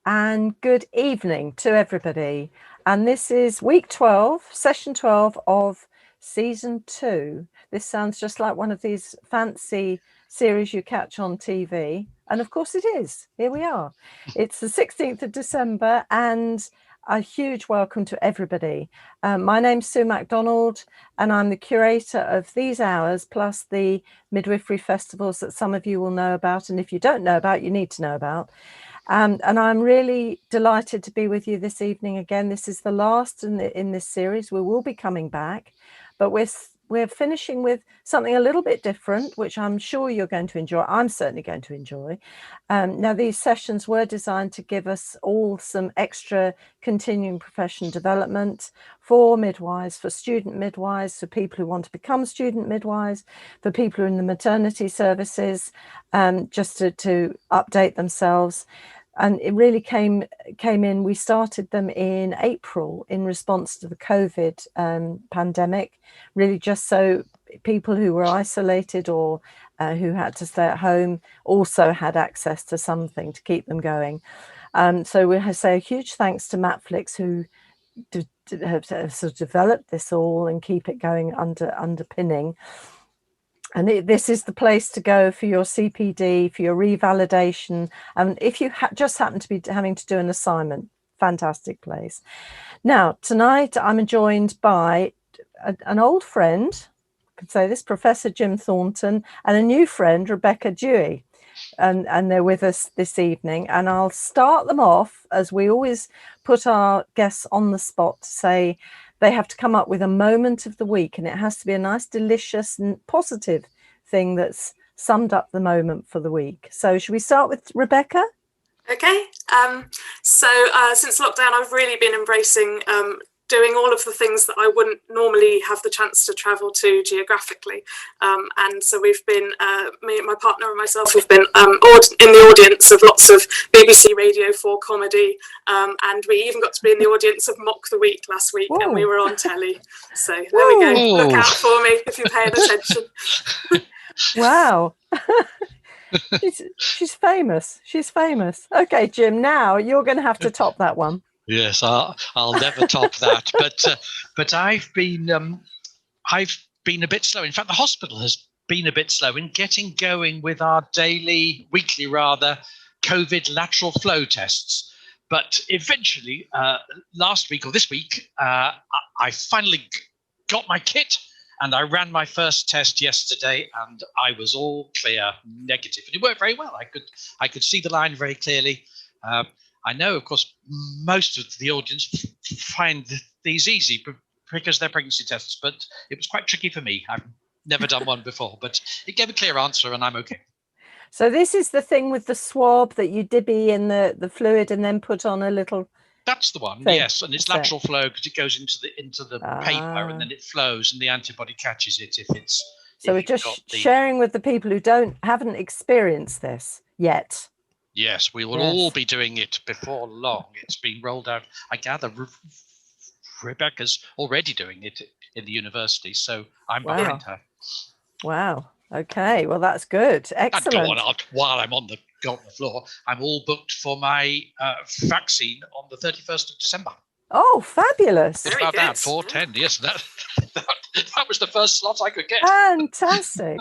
and good evening to everybody. And this is week 12, session 12 of season 2. This sounds just like one of these fancy series you catch on TV. And of course it is. Here we are. It's the 16th of December and a huge welcome to everybody. My name's Sue MacDonald and I'm the curator of these hours plus the midwifery festivals that some of you will know about. And if you don't know about, you need to know about. And I'm really delighted to be with you this evening again. This is the last in this series. We will be coming back, but we're finishing with something a little bit different, which I'm sure you're going to enjoy. I'm certainly going to enjoy. Now, these sessions were designed to give us all some extra continuing profession development for midwives, for student midwives, for people who want to become student midwives, for people who are in the maternity services, just to update themselves. And it really came in. We started them in April in response to the COVID pandemic, really just so people who were isolated or who had to stay at home also had access to something to keep them going. So we say a huge thanks to Matflix, who have sort of developed this all and keep it going underpinning. And this is the place to go for your CPD, for your revalidation. And if you just happen to be having to do an assignment, fantastic place. Now, tonight I'm joined by an old friend, I could say this, Professor Jim Thornton, and a new friend, Rebecca Dewey. And they're with us this evening. And I'll start them off, as we always put our guests on the spot, to say they have to come up with a moment of the week, and it has to be a nice, delicious and positive thing that's summed up the moment for the week. So should we start with Rebecca? Okay. So since lockdown, I've really been embracing doing all of the things that I wouldn't normally have the chance to travel to geographically. And so we've been, me, my partner and myself, we've been in the audience of lots of BBC Radio 4 comedy. And we even got to be in the audience of Mock the Week last week. Whoa. And we were on telly. So there we go. Look out for me if you're paying attention. Wow. She's famous. She's famous. Okay, Jim, now you're going to have to top that one. Yes, I'll never top that. But I've been a bit slow. In fact, the hospital has been a bit slow in getting going with our weekly rather, COVID lateral flow tests. But eventually, last week or this week, I finally got my kit. And I ran my first test yesterday, and I was all clear, negative, and it worked very well. I could see the line very clearly. I know, of course, most of the audience find these easy because they're pregnancy tests, but it was quite tricky for me. I've never done one before, but it gave a clear answer, and I'm okay. So this is the thing with the swab that you dibby in the fluid and then put on a little. That's the one, thing. Yes, and it's lateral flow because it goes into the paper and then it flows, and the antibody catches it if it's. So we're just sharing with the people who haven't experienced this yet. Yes, we will all be doing it before long. It's being rolled out. I gather Rebecca's already doing it in the university, so I'm behind her. Wow. Okay. Well, that's good. Excellent. And go on, while I'm on the floor, I'm all booked for my vaccine on the 31st of December. Oh, fabulous. It's about that, 4:10. Yes, that was the first slot I could get. Fantastic.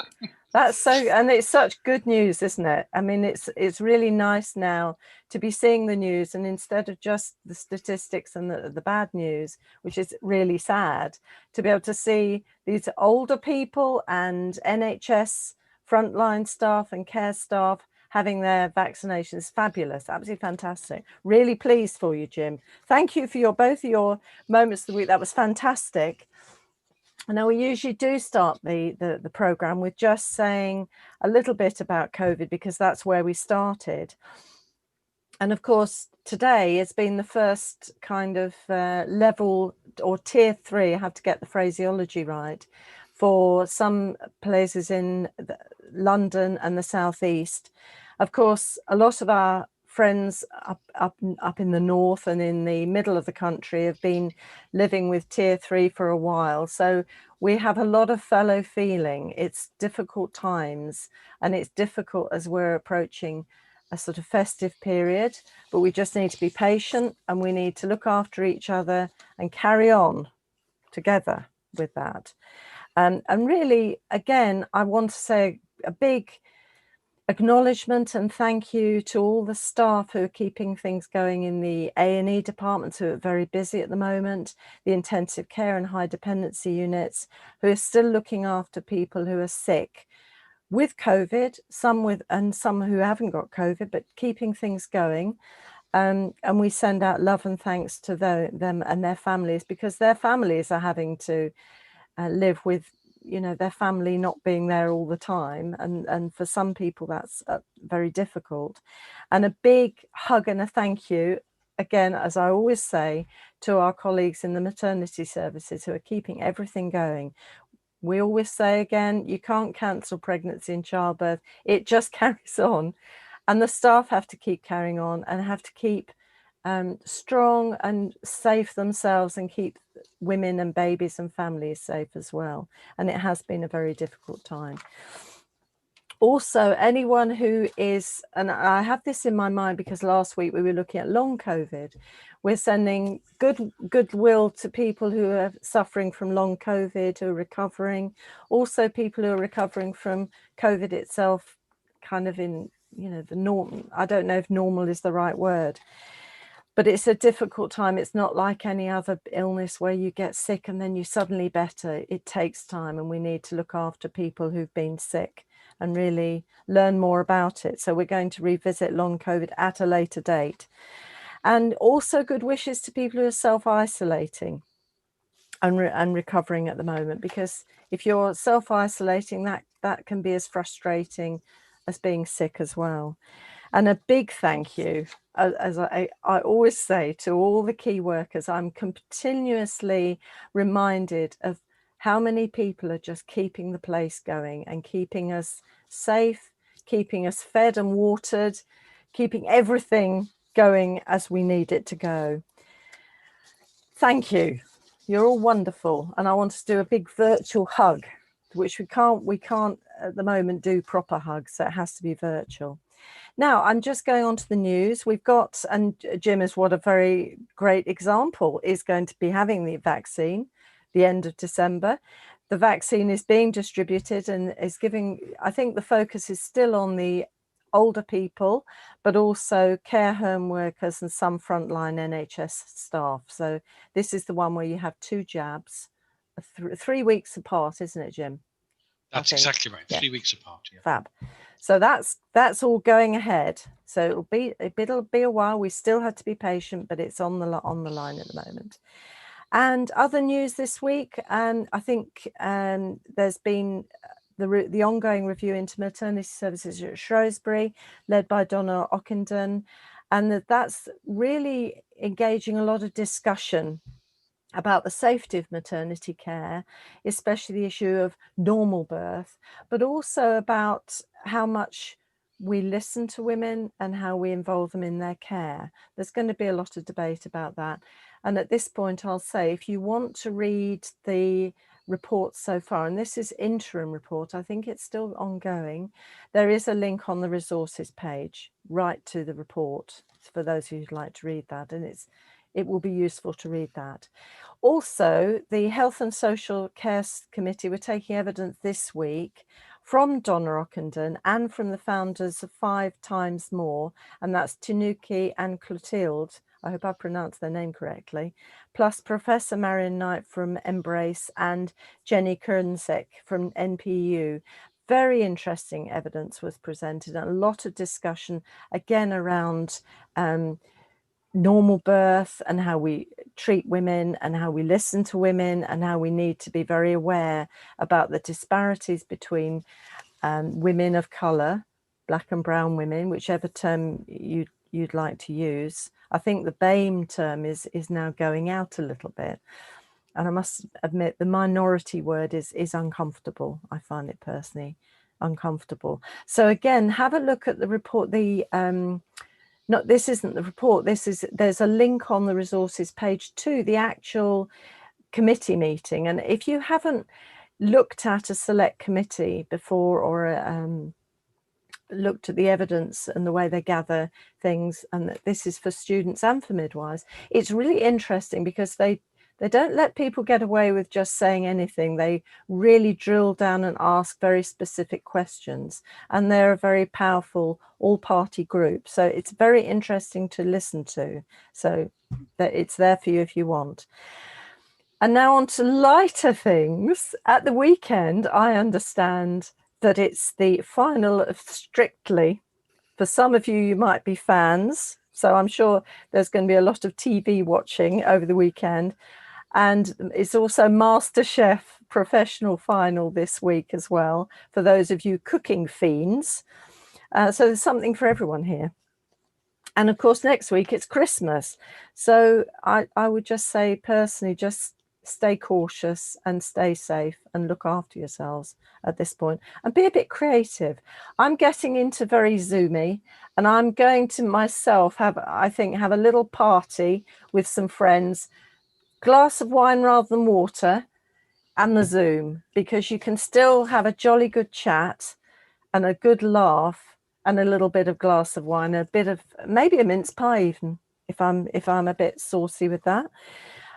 That's so, and it's such good news, isn't it? I mean, it's really nice now to be seeing the news, and instead of just the statistics and the bad news, which is really sad, to be able to see these older people and NHS frontline staff and care staff having their vaccinations. Fabulous, absolutely fantastic. Really pleased for you, Jim. Thank you for both of your moments of the week. That was fantastic. Now, we usually do start the program with just saying a little bit about COVID, because that's where we started. And of course, today has been the first kind of level or tier 3, I have to get the phraseology right, for some places in London and the southeast. Of course, a lot of our friends up in the north and in the middle of the country have been living with tier 3 for a while. So we have a lot of fellow feeling. It's difficult times, and it's difficult as we're approaching a sort of festive period, but we just need to be patient, and we need to look after each other and carry on together with that. And really, again, I want to say a big acknowledgement and thank you to all the staff who are keeping things going in the A&E departments, who are very busy at the moment, the intensive care and high dependency units, who are still looking after people who are sick with COVID, some who haven't got COVID, but keeping things going. And we send out love and thanks to them and their families, because their families are having to live with, you know, their family not being there all the time, and for some people that's very difficult. And a big hug and a thank you again, as I always say, to our colleagues in the maternity services who are keeping everything going. We always say again, you can't cancel pregnancy and childbirth, it just carries on, and the staff have to keep carrying on and have to keep strong and safe themselves, and keep women and babies and families safe as well. And it has been a very difficult time. Also, anyone who is, and I have this in my mind because last week we were looking at long COVID, we're sending goodwill to people who are suffering from long COVID, who are recovering, also people who are recovering from COVID itself, kind of in, you know, the norm. I don't know if normal is the right word, but it's a difficult time. It's not like any other illness where you get sick and then you're suddenly better. It takes time, and we need to look after people who've been sick and really learn more about it. So we're going to revisit long COVID at a later date. And also good wishes to people who are self-isolating and recovering at the moment, because if you're self-isolating, that can be as frustrating as being sick as well. And a big thank you, as I always say, to all the key workers. I'm continuously reminded of how many people are just keeping the place going and keeping us safe, keeping us fed and watered, keeping everything going as we need it to go. Thank you. You're all wonderful. And I want to do a big virtual hug, which we can't at the moment do proper hugs, so it has to be virtual. Now, I'm just going on to the news. We've got, and Jim is what a very great example, is going to be having the vaccine the end of December. The vaccine is being distributed and is giving, I think the focus is still on the older people, but also care home workers and some frontline NHS staff. So this is the one where you have 2 jabs, 3 weeks apart, isn't it, Jim? That's exactly right. Yeah. 3 weeks apart. Yeah. Fab. So that's all going ahead. So it'll be a while. We still have to be patient, but it's on the line at the moment. And other news this week, I think there's been the ongoing review into maternity services at Shrewsbury, led by Donna Ockenden, and that's really engaging a lot of discussion about the safety of maternity care, especially the issue of normal birth, but also about how much we listen to women and how we involve them in their care. There's going to be a lot of debate about that. And at this point, I'll say, if you want to read the report so far, and this is interim report, I think it's still ongoing, there is a link on the resources page right to the report for those who'd like to read that, and it will be useful to read that. Also, the Health and Social Care Committee were taking evidence this week from Donna Ockenden and from the founders of 5 Times More, and that's Tanuki and Clotilde, I hope I pronounced their name correctly, plus Professor Marion Knight from Embrace and Jenny Kernsek from NPU. Very interesting evidence was presented, and a lot of discussion again around normal birth and how we treat women and how we listen to women and how we need to be very aware about the disparities between women of colour, black and brown women, whichever term you'd like to use. I think the BAME term is now going out a little bit, and I must admit the minority word is uncomfortable. I find it personally uncomfortable. So again, have a look at the report. No, this isn't the report. There's a link on the resources page to the actual committee meeting. And if you haven't looked at a select committee before, or looked at the evidence and the way they gather things, and that this is for students and for midwives. It's really interesting because they don't let people get away with just saying anything. They really drill down and ask very specific questions, and they're a very powerful all-party group. So it's very interesting to listen to. So that it's there for you if you want. And now on to lighter things. At the weekend, I understand that it's the final of Strictly. For some of you, you might be fans. So I'm sure there's going to be a lot of TV watching over the weekend. And it's also MasterChef professional final this week as well, for those of you cooking fiends. So there's something for everyone here. And of course, next week it's Christmas. So I would just say personally, just stay cautious and stay safe and look after yourselves at this point and be a bit creative. I'm getting into very Zoomy, and I'm going to myself have a little party with some friends, glass of wine rather than water, and the Zoom, because you can still have a jolly good chat and a good laugh and a little bit of glass of wine, a bit of maybe a mince pie even, if I'm a bit saucy with that.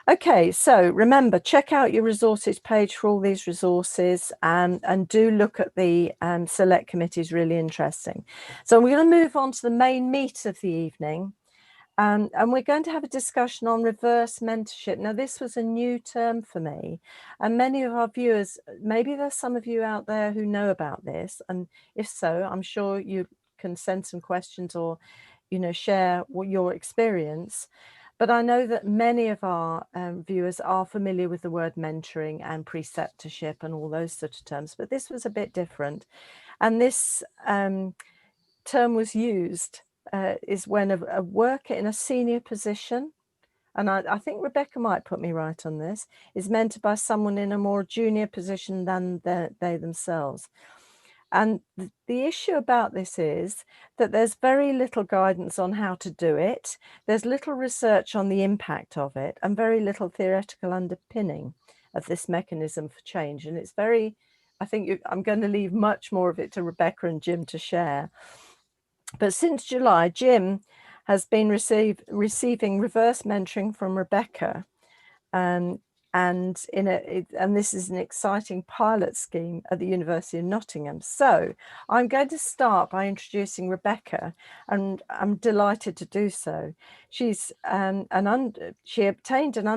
Okay, so remember, check out your resources page for all these resources, and do look at the select committee, is really interesting. So we're going to move on to the main meat of the evening, and we're going to have a discussion on reverse mentorship. Now, this was a new term for me, and many of our viewers, maybe there's some of you out there who know about this, and if so, I'm sure you can send some questions or, share your experience. But I know that many of our viewers are familiar with the word mentoring and preceptorship and all those sort of terms, but this was a bit different. And this term was used is when a worker in a senior position, and I think Rebecca might put me right on this, is mentored by someone in a more junior position than they themselves. And the issue about this is that there's very little guidance on how to do it. There's little research on the impact of it, and very little theoretical underpinning of this mechanism for change. And it's very, I'm going to leave much more of it to Rebecca and Jim to share. But since July, Jim has been receiving reverse mentoring from Rebecca. And this is an exciting pilot scheme at the University of Nottingham. So I'm going to start by introducing Rebecca, and I'm delighted to do so. She's she obtained an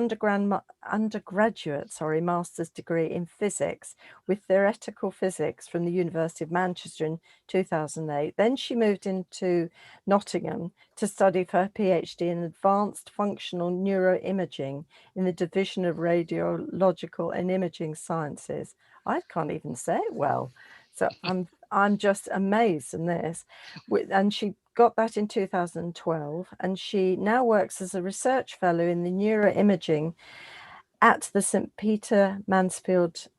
undergraduate master's degree in physics with theoretical physics from the University of Manchester in 2008. Then she moved into Nottingham to study for her PhD in advanced functional neuroimaging in the Division of Radiological and Imaging Sciences. I can't even say it well. So I'm just amazed in this. And she got that in 2012, and she now works as a research fellow in the neuroimaging at the Sir Peter Mansfield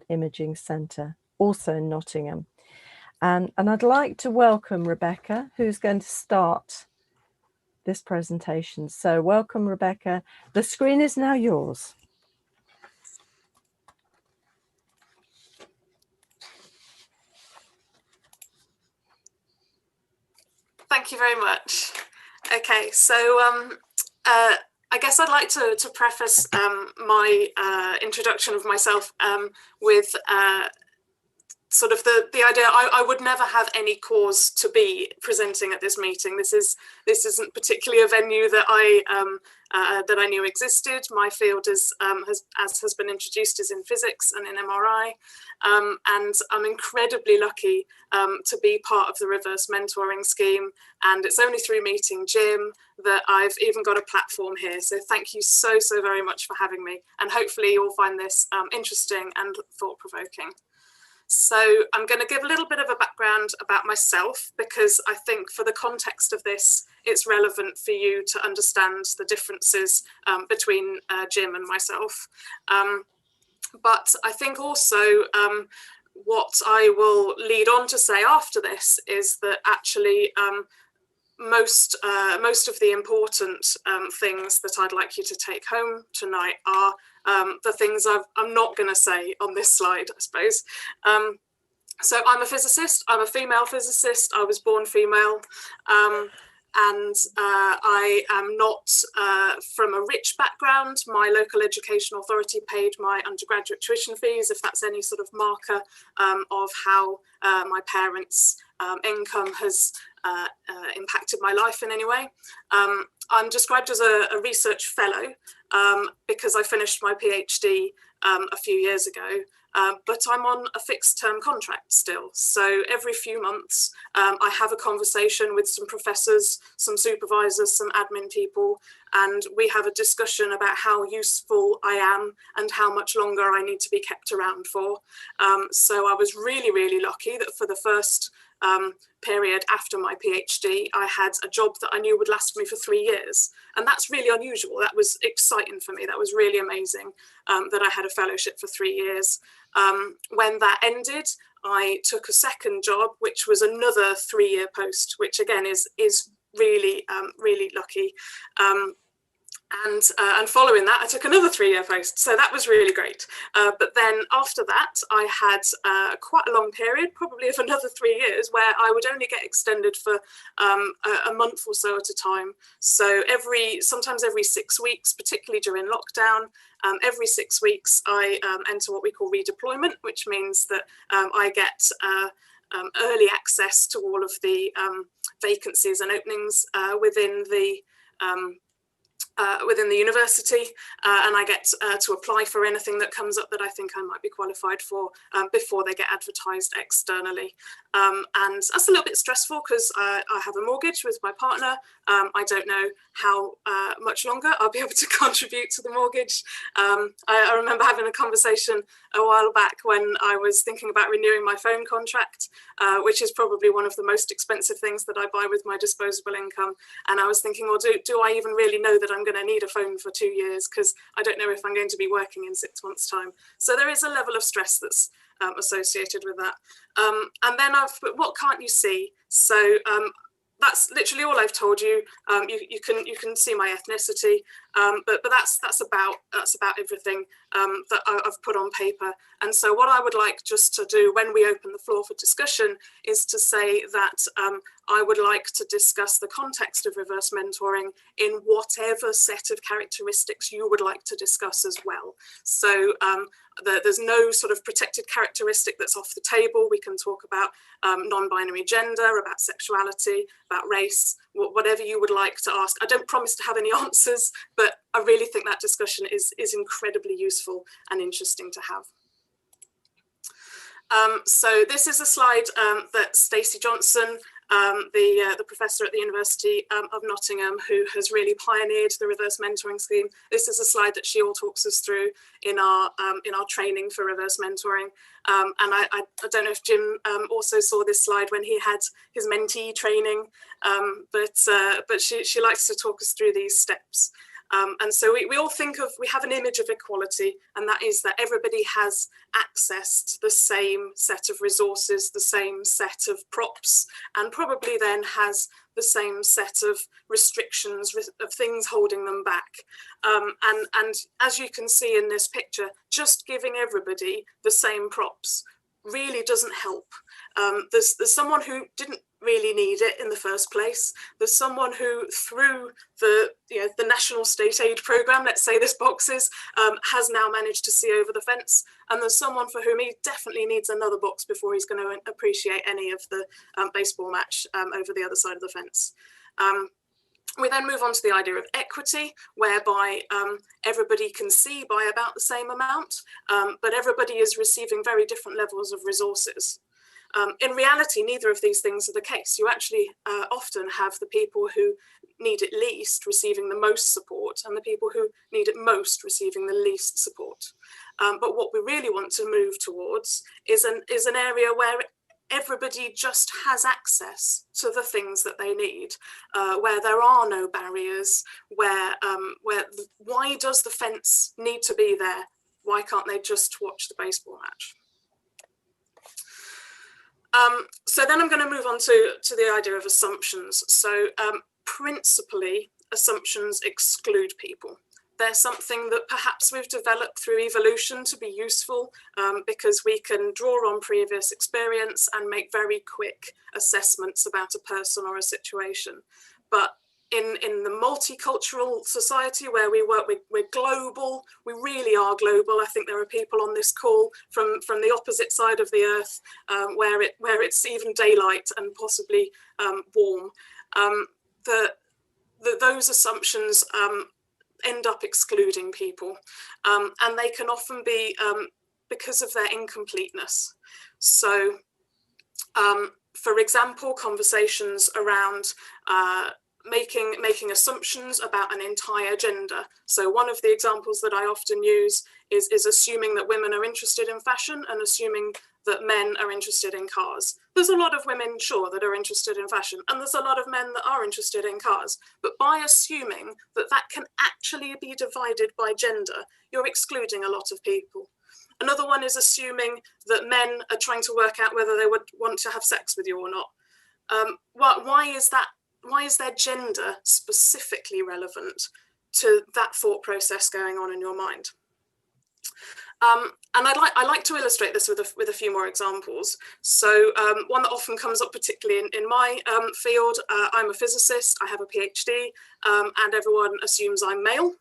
Imaging Centre, also in Nottingham. And I'd like to welcome Rebecca, who's going to start this presentation. So welcome, Rebecca. The screen is now yours. Thank you very much. Okay, so I guess I'd like to preface my introduction of myself with sort of the idea I would never have any cause to be presenting at this meeting. This isn't particularly a venue that I knew existed. My field is, as has been introduced, is in physics and in MRI, and I'm incredibly lucky to be part of the reverse mentoring scheme. And it's only through meeting Jim that I've even got a platform here. So thank you so very much for having me, and hopefully you'll find this interesting and thought-provoking. So I'm going to give a little bit of a background about myself, because I think for the context of this, it's relevant for you to understand the differences between Jim and myself. But I think also what I will lead on to say after this is that actually most of the important things that I'd like you to take home tonight are the things I'm not going to say on this slide, I suppose. So I'm a physicist, I'm a female physicist, I was born female, and I am not from a rich background. My local education authority paid my undergraduate tuition fees, if that's any sort of marker of how my parents' income has impacted my life in any way. I'm described as a research fellow because I finished my PhD a few years ago. But I'm on a fixed term contract still. So every few months, I have a conversation with some professors, some supervisors, some admin people, and we have a discussion about how useful I am and how much longer I need to be kept around for. So I was really, really lucky that for the first period after my PhD, I had a job that I knew would last me for 3 years. And that's really unusual. That was exciting for me. That was really amazing that I had a fellowship for 3 years. When that ended, I took a second job, which was another 3-year post, which again is really, really lucky. And following that, I took another 3-year post. So that was really great. But then after that, I had quite a long period, probably of another 3 years, where I would only get extended for a month or so at a time. So sometimes every 6 weeks, particularly during lockdown, every 6 weeks, I enter what we call redeployment, which means that I get early access to all of the vacancies and openings within the university, and I get to apply for anything that comes up that I think I might be qualified for before they get advertised externally. And that's a little bit stressful because I have a mortgage with my partner. I don't know how much longer I'll be able to contribute to the mortgage. I remember having a conversation a while back when I was thinking about renewing my phone contract, which is probably one of the most expensive things that I buy with my disposable income. And I was thinking, well, do I even really know that I'm going to need a phone for 2 years? Because I don't know if I'm going to be working in 6 months' time. So there is a level of stress that's associated with that. And then what can't you see? So that's literally all I've told you. You can see my ethnicity, but that's about everything that I've put on paper. And so what I would like just to do when we open the floor for discussion is to say that I would like to discuss the context of reverse mentoring in whatever set of characteristics you would like to discuss as well. So there's no sort of protected characteristic that's off the table. We can talk about non-binary gender, about sexuality, about race, whatever you would like to ask. I don't promise to have any answers, but I really think that discussion is incredibly useful and interesting to have. So this is a slide that Stacey Johnson, the professor at the University of Nottingham, who has really pioneered the reverse mentoring scheme. This is a slide that she all talks us through in our training for reverse mentoring. And I don't know if Jim also saw this slide when he had his mentee training, but she likes to talk us through these steps. And so we all we have an image of equality, and that is that everybody has access to the same set of resources, the same set of props, and probably then has the same set of restrictions, of things holding them back. And as you can see in this picture, just giving everybody the same props really doesn't help. There's someone who didn't really need it in the first place. There's someone who, through the national state aid programme, let's say this box is, has now managed to see over the fence. And there's someone for whom he definitely needs another box before he's going to appreciate any of the baseball match over the other side of the fence. We then move on to the idea of equity, whereby everybody can see by about the same amount, but everybody is receiving very different levels of resources. In reality, neither of these things are the case. You actually often have the people who need it least receiving the most support, and the people who need it most receiving the least support. But what we really want to move towards is an area where everybody just has access to the things that they need, where there are no barriers, where why does the fence need to be there? Why can't they just watch the baseball match? So then I'm going to move on to the idea of assumptions. So principally, assumptions exclude people. They're something that perhaps we've developed through evolution to be useful, because we can draw on previous experience and make very quick assessments about a person or a situation. But in the multicultural society where we work, we're global. We really are global. I think there are people on this call from the opposite side of the earth, where it's even daylight and possibly warm. Those assumptions end up excluding people, and they can often be because of their incompleteness. So, for example, conversations around making assumptions about an entire gender. So one of the examples that I often use is assuming that women are interested in fashion and assuming that men are interested in cars. There's a lot of women, sure, that are interested in fashion, and there's a lot of men that are interested in cars. But by assuming that that can actually be divided by gender, you're excluding a lot of people. Another one is assuming that men are trying to work out whether they would want to have sex with you or not. Why is that? Why is their gender specifically relevant to that thought process going on in your mind? And I like to illustrate this with a few more examples. So one that often comes up, particularly in my field, I'm a physicist, I have a PhD, and everyone assumes I'm male.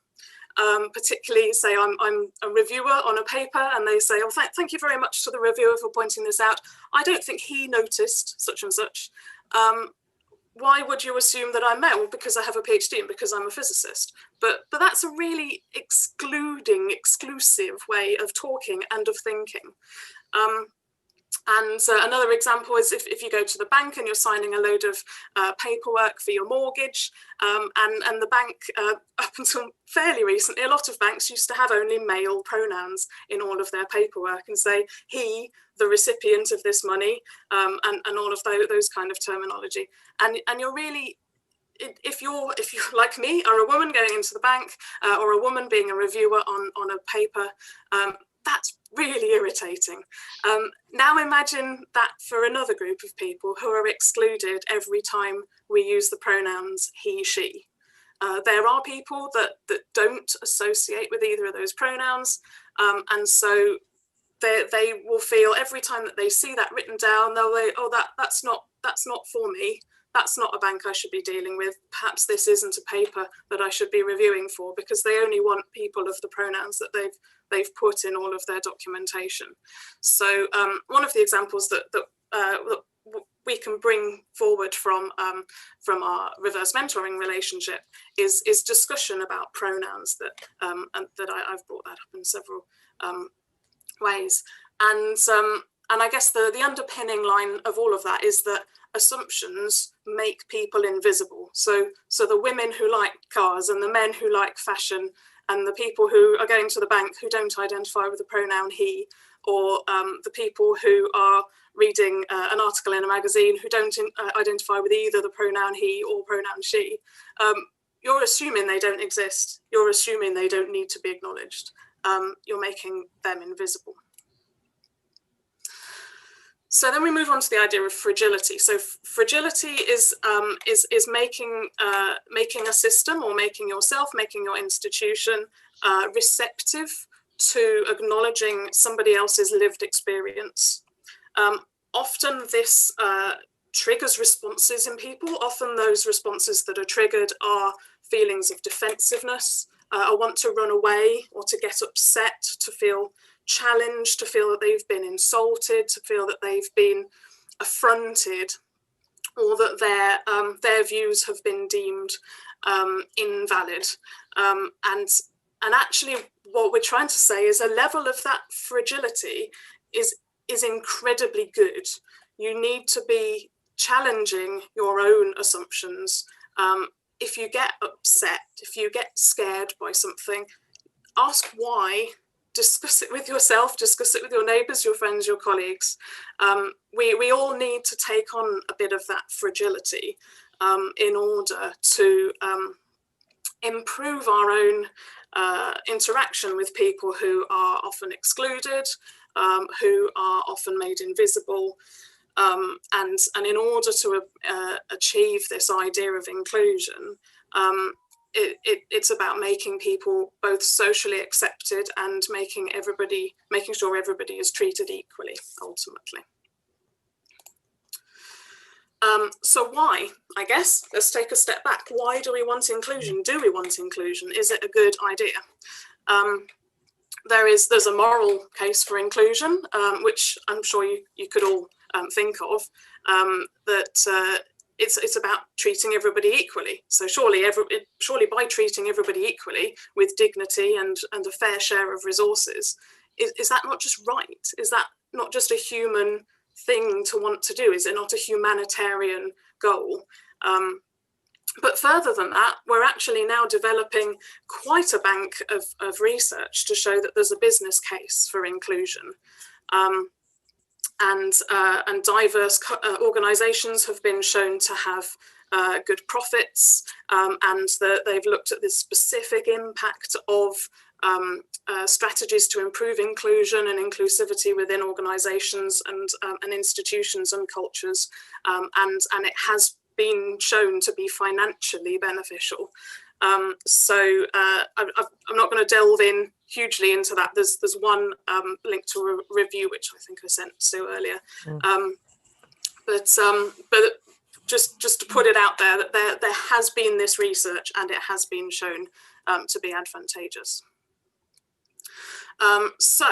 Particularly, say I'm a reviewer on a paper, and they say, "Oh, thank you very much to the reviewer for pointing this out. I don't think he noticed such and such." Why would you assume that I'm male? Because I have a PhD and because I'm a physicist. But that's a really exclusive way of talking and of thinking. And another example is if you go to the bank and you're signing a load of paperwork for your mortgage, and the bank, up until fairly recently, a lot of banks used to have only male pronouns in all of their paperwork and say he, the recipient of this money, and all of those kind of terminology. And you're really, if you're like me, or a woman going into the bank, or a woman being a reviewer on a paper, that's really irritating. Now imagine that for another group of people who are excluded every time we use the pronouns he, she. There are people that don't associate with either of those pronouns, and so they will feel every time that they see that written down, they'll say, "Oh, that's not for me. That's not a bank I should be dealing with. Perhaps this isn't a paper that I should be reviewing for," because they only want people of the pronouns that they've put in all of their documentation. So one of the examples that we can bring forward from our reverse mentoring relationship is discussion about pronouns and that I've brought that up in several ways. And I guess the underpinning line of all of that is that assumptions make people invisible. So the women who like cars and the men who like fashion and the people who are going to the bank who don't identify with the pronoun he, or the people who are reading an article in a magazine who don't identify with either the pronoun he or pronoun she, you're assuming they don't exist. You're assuming they don't need to be acknowledged. You're making them invisible. So then we move on to the idea of fragility. So fragility is making a system, or making yourself, making your institution receptive to acknowledging somebody else's lived experience. Often this triggers responses in people. Often those responses that are triggered are feelings of defensiveness, a want to run away or to get upset, to feel challenged, to feel that they've been insulted, to feel that they've been affronted, or that their views have been deemed invalid. And actually what we're trying to say is a level of that fragility is incredibly good. You need to be challenging your own assumptions. If you get upset, if you get scared by something, ask why. Discuss it with yourself, discuss it with your neighbours, your friends, your colleagues. We all need to take on a bit of that fragility in order to improve our own interaction with people who are often excluded, who are often made invisible. And in order to achieve this idea of inclusion, it's about making people both socially accepted and making sure everybody is treated equally, ultimately. So why, I guess, let's take a step back. Why do we want inclusion? Do we want inclusion? Is it a good idea? There's a moral case for inclusion, which I'm sure you could all think of, that it's about treating everybody equally. So surely by treating everybody equally with dignity and a fair share of resources, is that not just right? Is that not just a human thing to want to do? Is it not a humanitarian goal? But further than that, we're actually now developing quite a bank of research to show that there's a business case for inclusion. And diverse organisations have been shown to have good profits, and they've looked at the specific impact of strategies to improve inclusion and inclusivity within organisations and institutions and cultures, and it has been shown to be financially beneficial. So I'm not going to delve in hugely into that. There's one link to a review which I think I sent Sue earlier. But just to put it out there, that there has been this research and it has been shown to be advantageous. So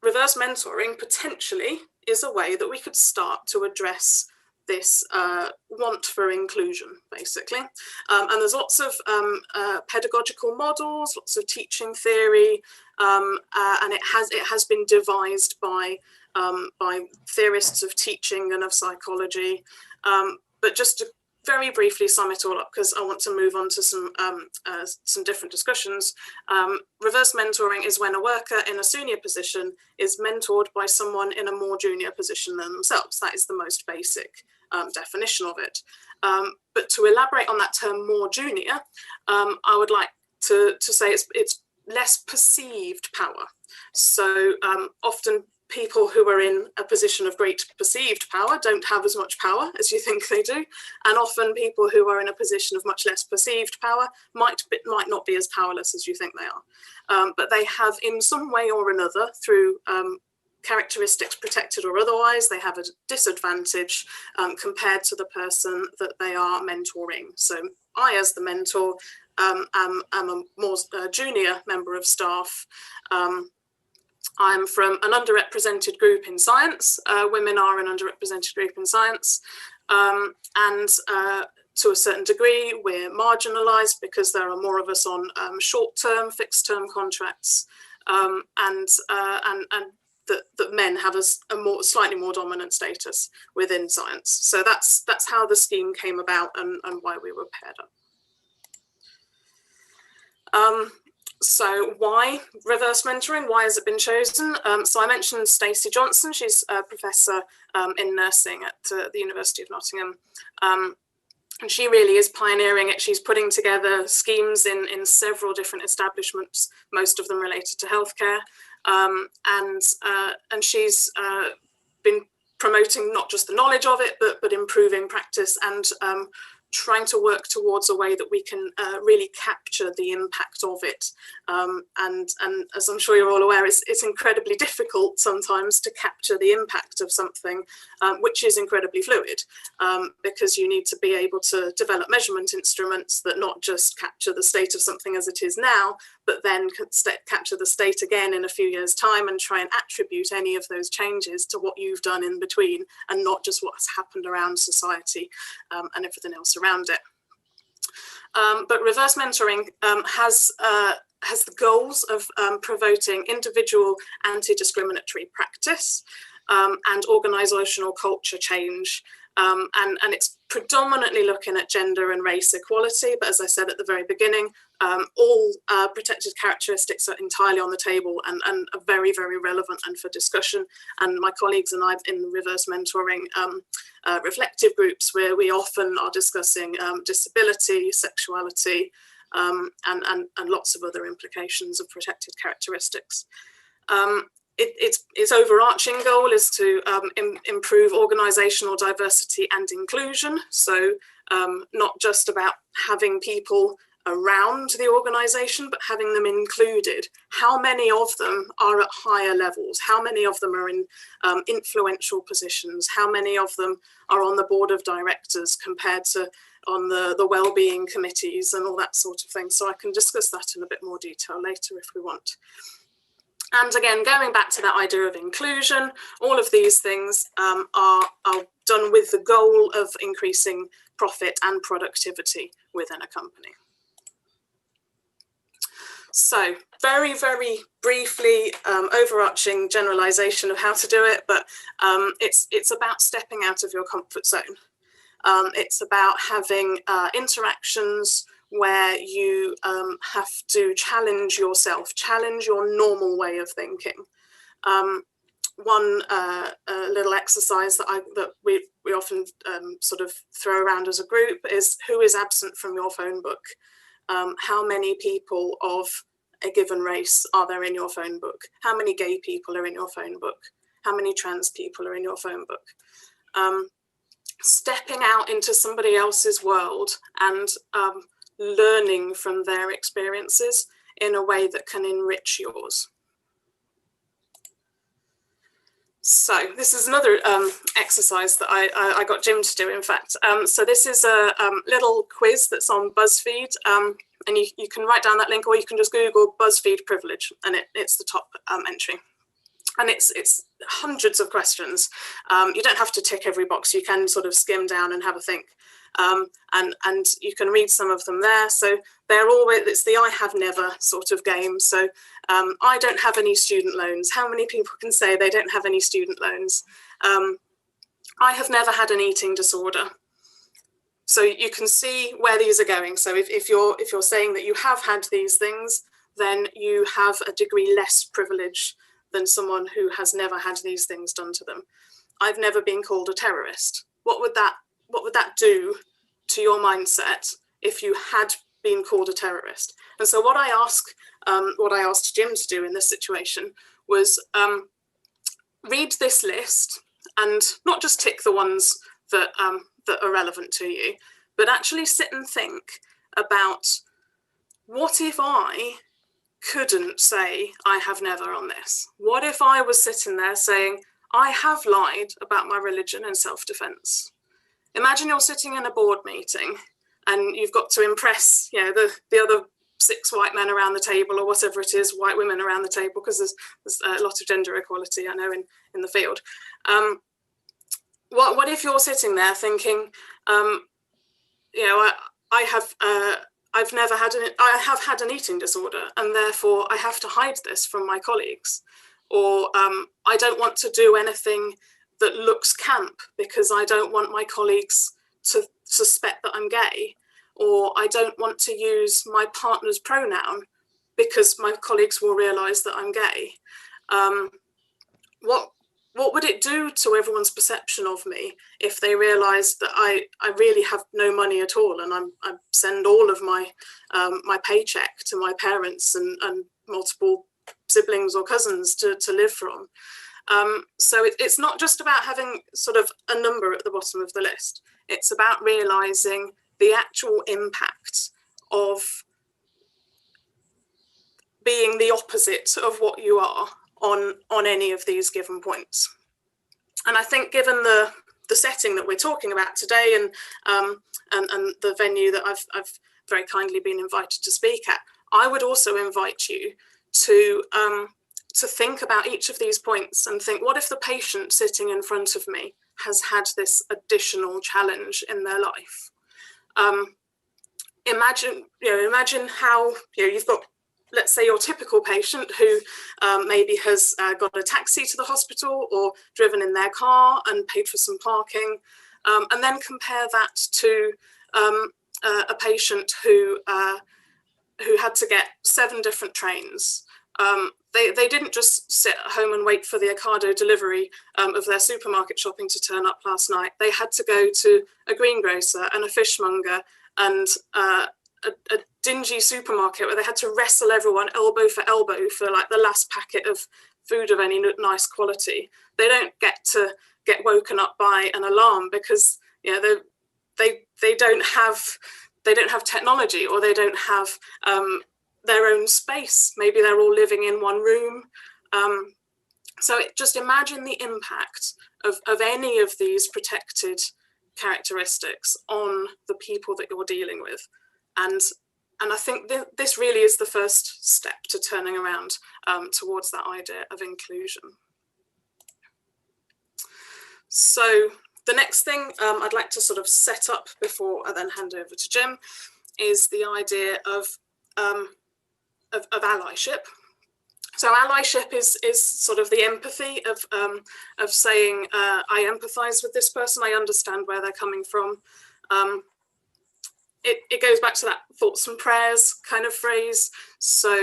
reverse mentoring potentially is a way that we could start to address this want for inclusion, basically. And there's lots of pedagogical models, lots of teaching theory, and it has been devised by theorists of teaching and of psychology. But just to very briefly sum it all up, because I want to move on to some different discussions. Reverse mentoring is when a worker in a senior position is mentored by someone in a more junior position than themselves. That is the most basic definition of it. But to elaborate on that term more junior, I would like to say it's less perceived power. So often people who are in a position of great perceived power don't have as much power as you think they do, and often people who are in a position of much less perceived power might not be as powerless as you think they are, but they have in some way or another, through characteristics protected or otherwise, they have a disadvantage compared to the person that they are mentoring. So I, as the mentor, am a more junior member of staff. I'm from an underrepresented group in science. Women are an underrepresented group in science. And to a certain degree, we're marginalised because there are more of us on short-term, fixed-term contracts, and that men have a slightly more dominant status within science. So that's how the scheme came about and why we were paired up. So why reverse mentoring? Why has it been chosen? So I mentioned Stacey Johnson. She's a professor in nursing at the University of Nottingham. And she really is pioneering it. She's putting together schemes in several different establishments, most of them related to healthcare. And she's been promoting not just the knowledge of it, but improving practice and trying to work towards a way that we can really capture the impact of it. And as I'm sure you're all aware, it's incredibly difficult sometimes to capture the impact of something, which is incredibly fluid, because you need to be able to develop measurement instruments that not just capture the state of something as it is now, but then capture the state again in a few years' time and try and attribute any of those changes to what you've done in between, and not just what's happened around society and everything else around it. But reverse mentoring has the goals of promoting individual anti-discriminatory practice and organisational culture change. And it's predominantly looking at gender and race equality, but as I said at the very beginning, all protected characteristics are entirely on the table and are very, very relevant and for discussion. And my colleagues and I in the reverse mentoring reflective groups, where we often are discussing disability, sexuality, and lots of other implications of protected characteristics. Its overarching goal is to improve organisational diversity and inclusion. So not just about having people around the organisation, but having them included. How many of them are at higher levels? How many of them are in influential positions? How many of them are on the board of directors compared to on the wellbeing committees and all that sort of thing? So I can discuss that in a bit more detail later if we want. And again, going back to that idea of inclusion, all of these things are done with the goal of increasing profit and productivity within a company. So very, very briefly, overarching generalization of how to do it, but it's about stepping out of your comfort zone. It's about having interactions where you have to challenge yourself, challenge your normal way of thinking. One little exercise that we often sort of throw around as a group is, who is absent from your phone book? How many people of a given race are there in your phone book? How many gay people are in your phone book? How many trans people are in your phone book? Stepping out into somebody else's world and learning from their experiences in a way that can enrich yours. So this is another exercise that I got Jim to do, in fact. So this is a little quiz that's on BuzzFeed, and you can write down that link, or you can just Google BuzzFeed privilege, and it's the top entry. And it's hundreds of questions. You don't have to tick every box. You can sort of skim down and have a think. And you can read some of them there. So they're always, it's the I have never sort of game. So I don't have any student loans. How many people can say they don't have any student loans? I have never had an eating disorder. So you can see where these are going. So if you're saying that you have had these things, then you have a degree less privilege than someone who has never had these things done to them. I've never been called a terrorist. What would that do to your mindset if you had been called a terrorist? And so what I asked Jim to do in this situation was read this list and not just tick the ones that are relevant to you, but actually sit and think about, what if I couldn't say I have never on this? What if I was sitting there saying, I have lied about my religion in self-defense? Imagine you're sitting in a board meeting and you've got to impress, the other 6 white men around the table, or whatever it is, white women around the table, because there's a lot of gender equality, I know, in the field. What if you're sitting there thinking, I have had an eating disorder, and therefore I have to hide this from my colleagues, or I don't want to do anything that looks camp because I don't want my colleagues to suspect that I'm gay, or I don't want to use my partner's pronoun because my colleagues will realise that I'm gay. What would it do to everyone's perception of me if they realised that I really have no money at all, and I send all of my my paycheck to my parents and multiple siblings or cousins to live from? So it's not just about having sort of a number at the bottom of the list. It's about realising the actual impact of being the opposite of what you are on any of these given points. And I think, given the setting that we're talking about today, and the venue that I've very kindly been invited to speak at, I would also invite you to think about each of these points and think, what if the patient sitting in front of me has had this additional challenge in their life? Imagine how, you've got, let's say, your typical patient who maybe has got a taxi to the hospital or driven in their car and paid for some parking, and then compare that to a patient who had to get 7 different trains. They didn't just sit at home and wait for the Ocado delivery of their supermarket shopping to turn up last night. They had to go to a greengrocer and a fishmonger and a dingy supermarket where they had to wrestle everyone elbow for elbow for like the last packet of food of any nice quality. They don't get to get woken up by an alarm because they don't have they don't have technology, or they don't have their own space. Maybe they're all living in one room. So just imagine the impact of any of these protected characteristics on the people that you're dealing with. And I think this really is the first step to turning around towards that idea of inclusion. So the next thing I'd like to sort of set up before I then hand over to Jim is the idea of allyship. So allyship is sort of the empathy of saying, I empathise with this person, I understand where they're coming from. It goes back to that thoughts and prayers kind of phrase. So,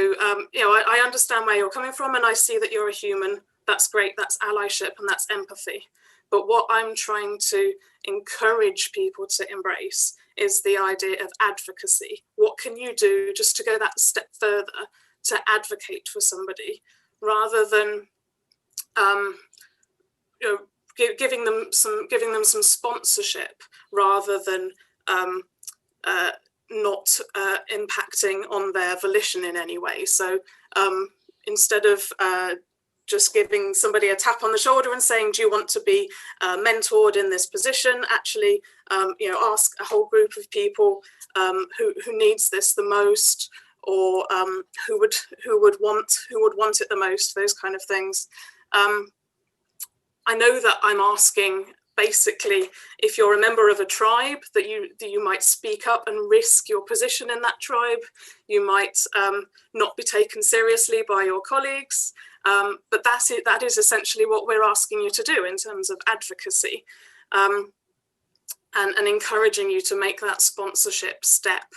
you know, I understand where you're coming from, and I see that you're a human. That's great, that's allyship, and that's empathy. But what I'm trying to encourage people to embrace is the idea of advocacy. What can you do just to go that step further to advocate for somebody, rather than you know, giving them some sponsorship, rather than not impacting on their volition in any way. So instead of just giving somebody a tap on the shoulder and saying, do you want to be mentored in this position, actually you know, ask a whole group of people who needs this the most, or who would want it the most, those kind of things. I know that I'm asking, basically, if you're a member of a tribe, that you might speak up and risk your position in that tribe. You might not be taken seriously by your colleagues, but that is essentially what we're asking you to do in terms of advocacy, and encouraging you to make that sponsorship step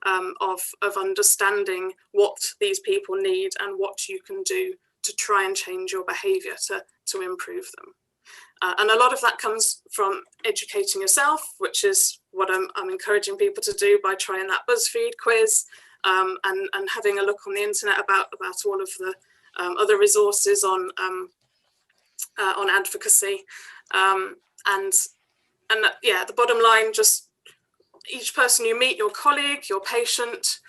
of understanding what these people need and what you can do to try and change your behaviour to improve them. And a lot of that comes from educating yourself, which is what I'm encouraging people to do by trying that BuzzFeed quiz, and having a look on the internet about all of the other resources on advocacy. And yeah, the bottom line, just each person you meet, your colleague, your patient,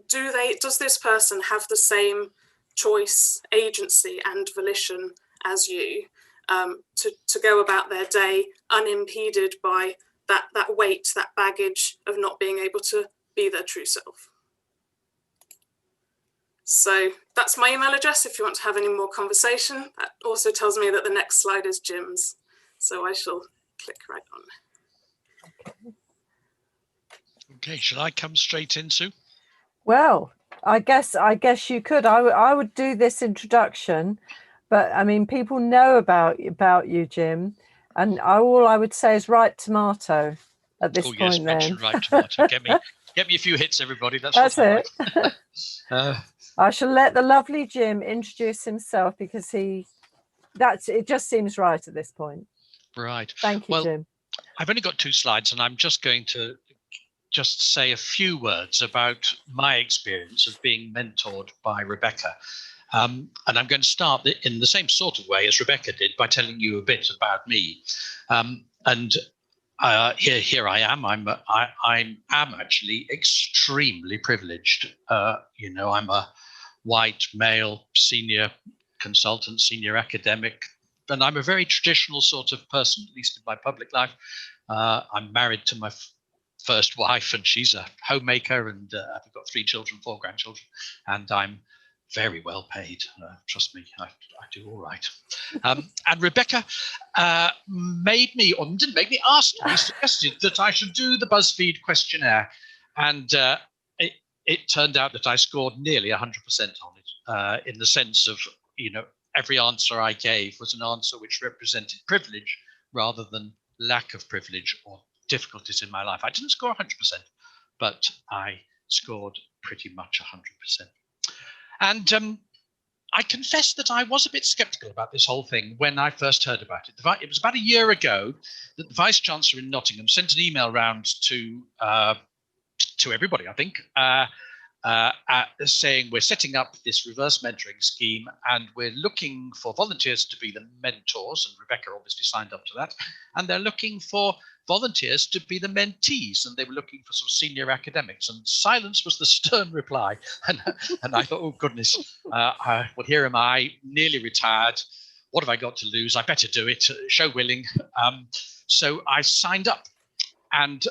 does this person have the same choice, agency and volition as you, to go about their day unimpeded by that weight, that baggage of not being able to be their true self. So that's my email address if you want to have any more conversation. That also tells me that the next slide is Jim's, so I shall click right on. Okay, shall I come straight in, Sue? Well, I guess you could. I would do this introduction, but I mean, people know about you, Jim, and all I would say is right tomato at this point. Then right tomato. Get me a few hits, everybody. That's it. Like. I shall let the lovely Jim introduce himself, because it just seems right at this point. Right. Thank you, Jim. I've only got 2 slides, and I'm just going to say a few words about my experience of being mentored by Rebecca. And I'm going to start in the same sort of way as Rebecca did, by telling you a bit about me. Here I am. I am actually extremely privileged. You know, I'm a white male senior consultant, senior academic, and I'm a very traditional sort of person, at least in my public life. I'm married to my first wife, and she's a homemaker, and I've got 3 children, 4 grandchildren, and I'm very well paid. Trust me, I do all right. And Rebecca made me, or didn't make me, asked me, suggested that I should do the BuzzFeed questionnaire, and it turned out that I scored nearly 100% on it, in the sense of, you know, every answer I gave was an answer which represented privilege rather than lack of privilege or difficulties in my life. I didn't score 100%, but I scored pretty much 100%. And I confess that I was a bit skeptical about this whole thing when I first heard about it. It was about a year ago that the Vice Chancellor in Nottingham sent an email round to everybody, I think, saying we're setting up this reverse mentoring scheme and we're looking for volunteers to be the mentors, and Rebecca obviously signed up to that, and they're looking for volunteers to be the mentees, and they were looking for some senior academics, and silence was the stern reply. And I thought, oh goodness, well, here am I, nearly retired. What have I got to lose? I better do it, show willing. So I signed up, and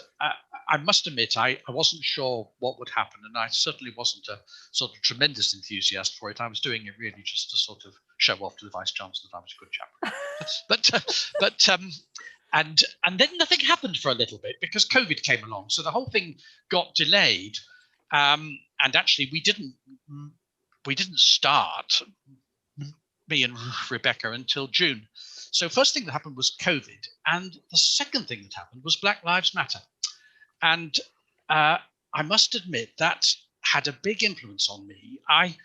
I must admit, I wasn't sure what would happen, and I certainly wasn't a sort of tremendous enthusiast for it. I was doing it really just to sort of show off to the Vice Chancellor that I was a good chap. And then nothing happened for a little bit because COVID came along, so the whole thing got delayed, and actually we didn't start, me and Rebecca, until June. So first thing that happened was COVID, and the second thing that happened was Black Lives Matter. And I must admit that had a big influence on me. I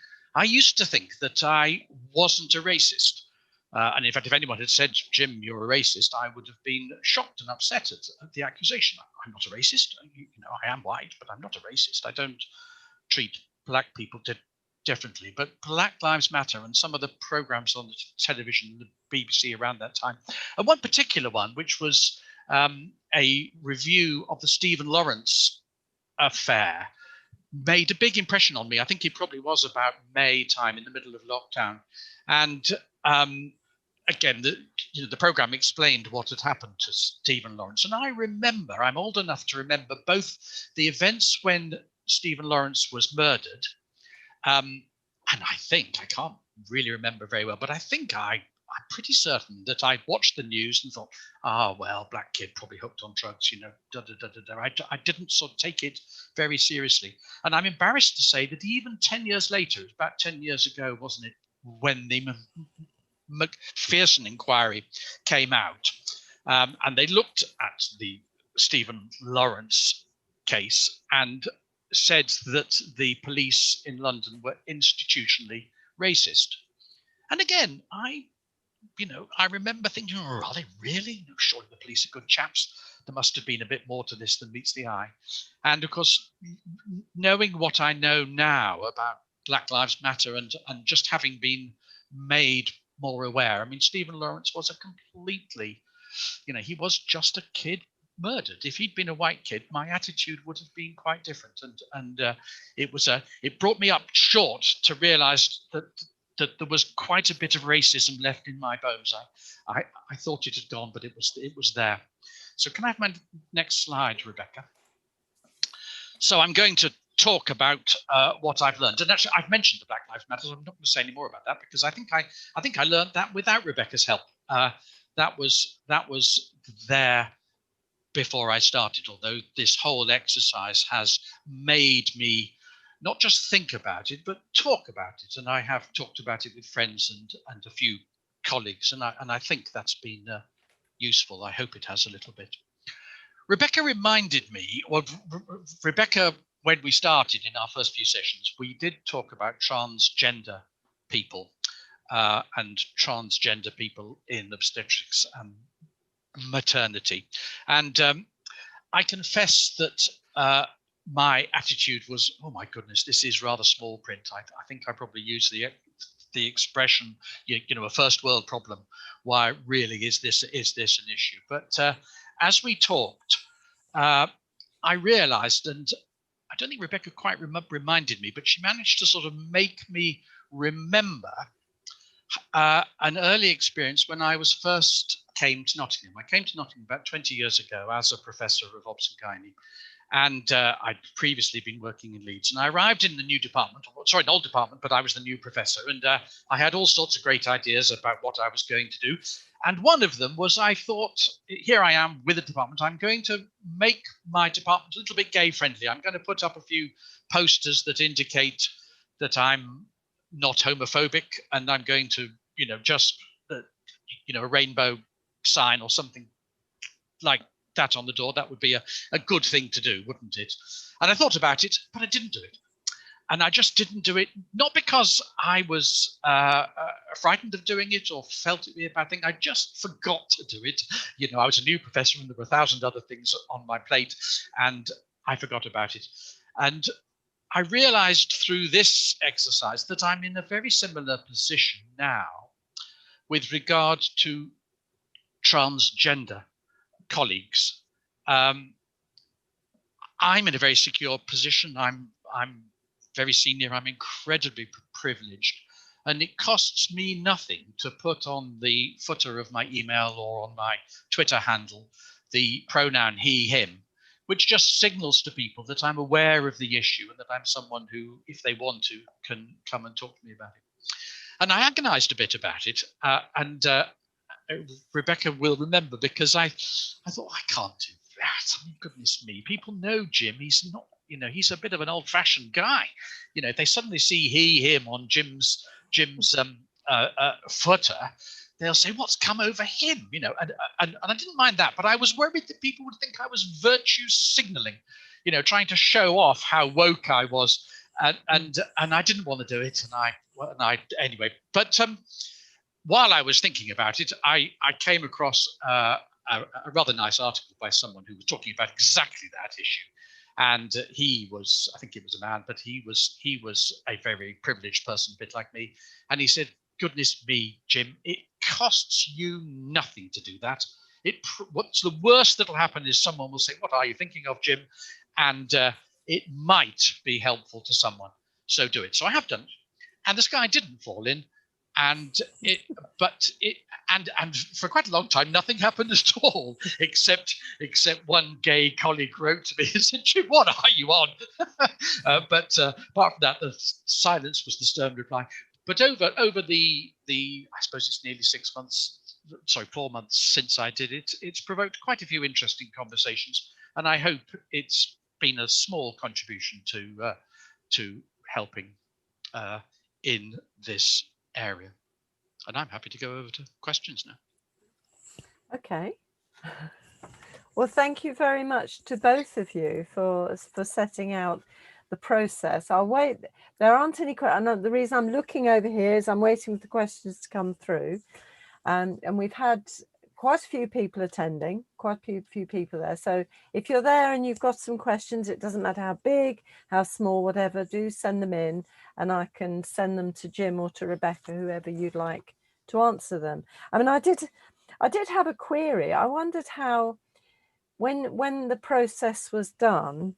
used to think that I wasn't a racist. And in fact, if anyone had said, Jim, you're a racist, I would have been shocked and upset at the accusation. I'm not a racist. I am white, but I'm not a racist. I don't treat black people differently. But Black Lives Matter and some of the programs on the television, the BBC around that time, and one particular one, which was a review of the Stephen Lawrence affair, made a big impression on me. I think it probably was about May time, in the middle of lockdown. And again, the program explained what had happened to Stephen Lawrence. And I remember, I'm old enough to remember both the events when Stephen Lawrence was murdered, and I can't really remember very well, but I think I'm pretty certain that I watched the news and thought, well, black kid probably hooked on drugs, I didn't sort of take it very seriously. And I'm embarrassed to say that even 10 years later, it was about 10 years ago, wasn't it, when the Macpherson inquiry came out, and they looked at the Stephen Lawrence case and said that the police in London were institutionally racist. And again, I remember thinking, are they really? No, surely the police are good chaps. There must have been a bit more to this than meets the eye. And of course, knowing what I know now about Black Lives Matter and just having been made more aware, I mean, Stephen Lawrence was a completely, he was just a kid murdered. If he'd been a white kid, my attitude would have been quite different. And it brought me up short to realize that there was quite a bit of racism left in my bones. I thought it had gone, but it was there. So can I have my next slide, Rebecca? So I'm going to talk about what I've learned. And actually, I've mentioned the Black Lives Matter. I'm not going to say any more about that because I think I learned that without Rebecca's help. That was there before I started, although this whole exercise has made me not just think about it, but talk about it. And I have talked about it with friends and a few colleagues, and I think that's been useful. I hope it has a little bit. Rebecca reminded me, Rebecca, when we started in our first few sessions, we did talk about transgender people and transgender people in obstetrics and maternity. And I confess that my attitude was, oh my goodness, this is rather small print. I think I probably used the expression, a first world problem. Why really is this an issue? But as we talked, I realized, and I don't think Rebecca quite reminded me, but she managed to sort of make me remember an early experience when I was first came to Nottingham. I came to Nottingham about 20 years ago as a professor of obs and gynae. And I'd previously been working in Leeds, and I arrived in the new department, sorry, an old department, but I was the new professor. And I had all sorts of great ideas about what I was going to do. And one of them was, I thought, here I am with a department. I'm going to make my department a little bit gay friendly. I'm going to put up a few posters that indicate that I'm not homophobic, and I'm going to, just, a rainbow sign or something like that on the door. That would be a good thing to do, wouldn't it? And I thought about it, but I didn't do it. And I just didn't do it, not because I was frightened of doing it or felt it would be a bad thing. I just forgot to do it. I was a new professor and there were 1,000 other things on my plate, and I forgot about it. And I realized through this exercise that I'm in a very similar position now with regard to transgender colleagues. I'm in a very secure position. I'm very senior. I'm incredibly privileged, and it costs me nothing to put on the footer of my email or on my Twitter handle the pronoun he, him, which just signals to people that I'm aware of the issue and that I'm someone who, if they want to, can come and talk to me about it. And I agonized a bit about it, and Rebecca will remember, because I thought, I can't do that. I mean, goodness me, people know Jim. He's not, he's a bit of an old-fashioned guy. If they suddenly see he, him on Jim's footer, they'll say, what's come over him? And I didn't mind that, but I was worried that people would think I was virtue signaling, trying to show off how woke I was, and I didn't want to do it, and I anyway. But while I was thinking about it, I came across a rather nice article by someone who was talking about exactly that issue. And he was, I think he was a man, but he was a very privileged person, a bit like me. And he said, goodness me, Jim, it costs you nothing to do that. What's the worst that'll happen is someone will say, what are you thinking of, Jim? And it might be helpful to someone. So do it. So I have done it. And this guy didn't fall in. And for quite a long time, nothing happened at all, except one gay colleague wrote to me and said, Jim, what are you on? But apart from that, the silence was the stern reply. But over the I suppose it's nearly 4 months since I did it, it's provoked quite a few interesting conversations, and I hope it's been a small contribution to helping in this area. And I'm happy to go over to questions now. Okay. Well, thank you very much to both of you for setting out the process. I'll wait. There aren't any questions. The reason I'm looking over here is I'm waiting for the questions to come through. And we've had quite a few people attending, quite a few people there. So if you're there and you've got some questions, it doesn't matter how big, how small, whatever, do send them in, and I can send them to Jim or to Rebecca, whoever you'd like to answer them. I mean, I did have a query. I wondered how, when the process was done,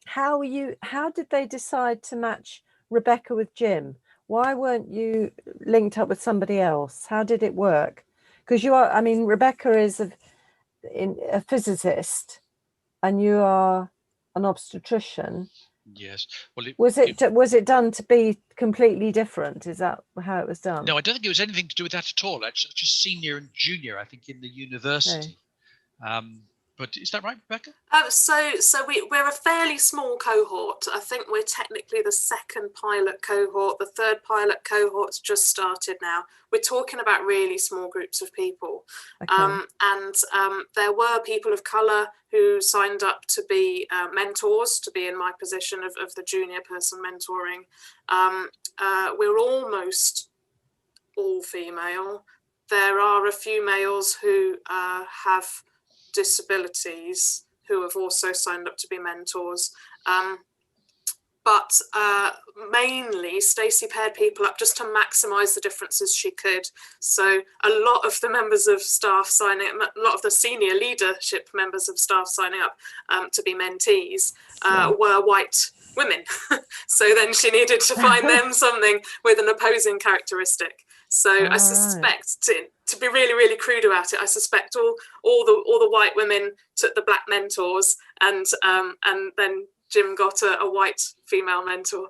how did they decide to match Rebecca with Jim? Why weren't you linked up with somebody else? How did it work? Because Rebecca is a physicist and you are an obstetrician. Yes. Well, was it done to be completely different? Is that how it was done? No, I don't think it was anything to do with that at all. Actually, just senior and junior, I think, in the university. Okay. But is that right, Rebecca? So we're a fairly small cohort. I think we're technically the second pilot cohort. The third pilot cohort's just started now. We're talking about really small groups of people. Okay. And there were people of colour who signed up to be mentors, to be in my position of the junior person mentoring. We're almost all female. There are a few males who have disabilities who have also signed up to be mentors, but mainly Stacey paired people up just to maximise the differences she could. So a lot of the members of staff signing up, a lot of the senior leadership members of staff signing up to be mentees were white women. So then she needed to find them something with an opposing characteristic. So I suspect, to be really, really crude about it, I suspect all the white women took the black mentors, and then Jim got a white female mentor.